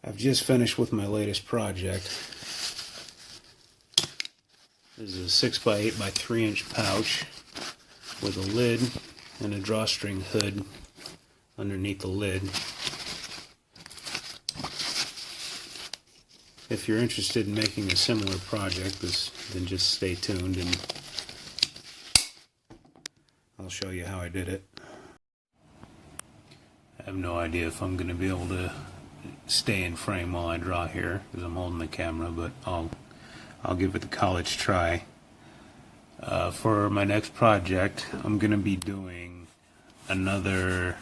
I've just finished with my latest project. This is a 6 by 8 by 3 inch pouch with a lid and a drawstring hood underneath the lid. If you're interested in making a similar project, then just stay tuned and I'll show you how I did it. I have no idea if I'm going to be able to stay in frame while I draw here because I'm holding the camera, but I'll give it the college try. For my next project, I'm going to be doing another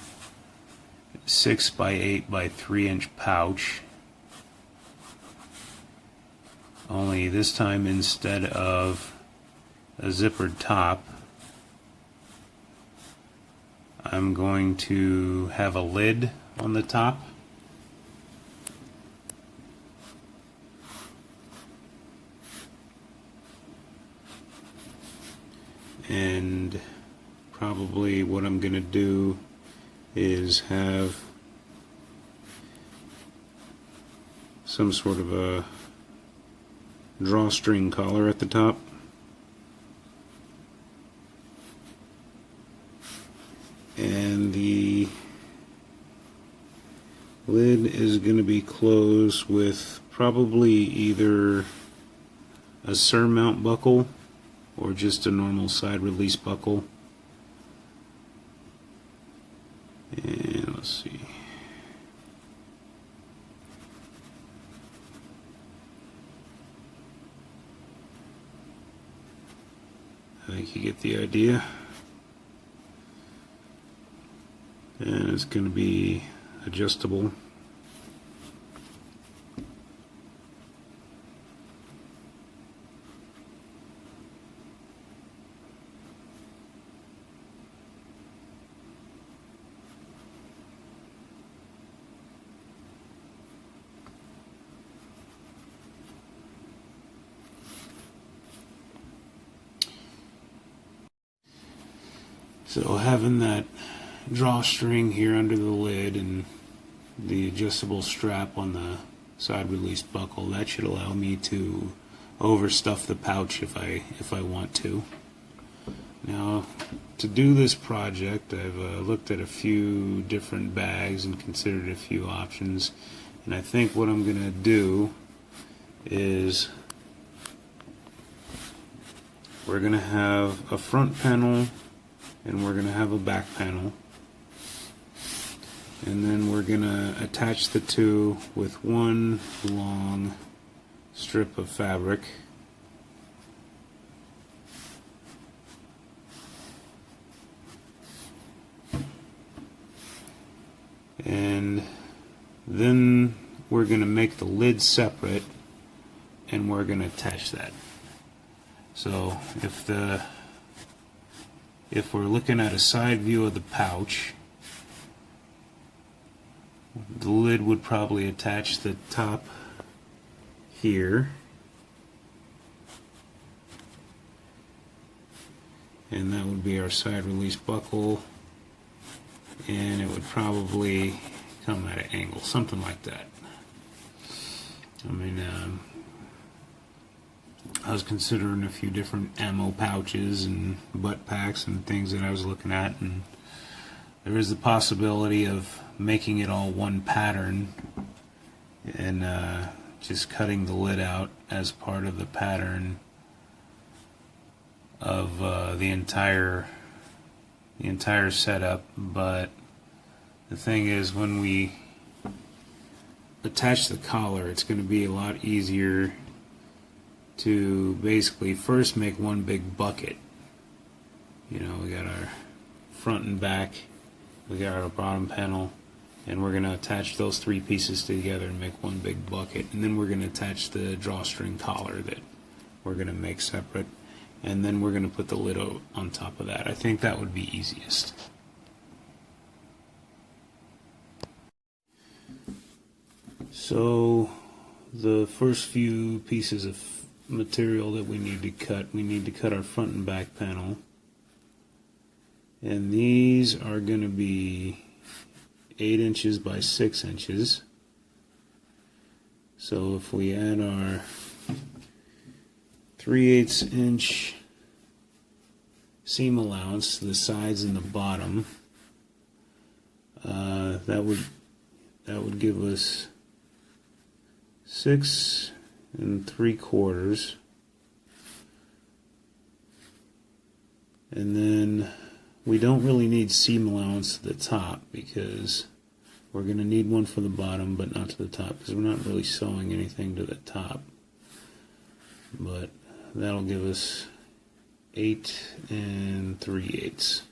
6 by 8 by 3 inch pouch, only this time instead of a zippered top, I'm going to have a lid on the top. And probably what I'm going to do is have some sort of a drawstring collar at the top. And the lid is going to be closed with probably either a surmount buckle or just a normal side release buckle. And let's see. I think you get the idea. And it's going to be adjustable. So having that drawstring here under the lid and the adjustable strap on the side release buckle, that should allow me to overstuff the pouch if I want to. Now, to do this project, I've looked at a few different bags and considered a few options, and I think what I'm going to do is we're going to have a front panel and we're going to have a back panel, and then we're going to attach the two with one long strip of fabric. And then we're going to make the lid separate and we're going to attach that. So if we're looking at a side view of the pouch, the lid would probably attach the top here, and that would be our side release buckle, and it would probably come at an angle, something like that. I mean, I was considering a few different ammo pouches and butt packs and things that I was looking at, and there is the possibility of making it all one pattern and just cutting the lid out as part of the pattern of the entire setup. But the thing is, when we attach the collar, it's going to be a lot easier to basically first make one big bucket. You know, we got our front and back, we got our bottom panel, and we're going to attach those three pieces together and make one big bucket, and then we're going to attach the drawstring collar that we're going to make separate, and then we're going to put the lid on top of that. I think that would be easiest. So the first few pieces of material that we need to cut our front and back panel, and these are going to be 8 inches by 6 inches, So if we add our 3/8 inch seam allowance to the sides and the bottom, that would give us 6 3/4, and then we don't really need seam allowance to the top because we're going to need one for the bottom but not to the top because we're not really sewing anything to the top. But that'll give us 8 3/8.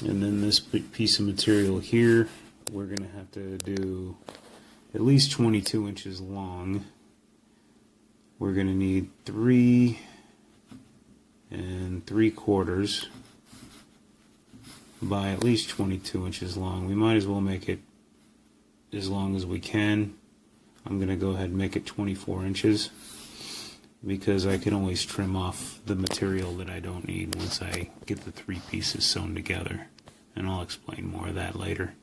And then this piece of material here, we're going to have to do at least 22 inches long. We're going to need 3 3/4 by at least 22 inches long. We might as well make it as long as we can. I'm going to go ahead and make it 24 inches because I can always trim off the material that I don't need once I get the 3 pieces sewn together, and I'll explain more of that later.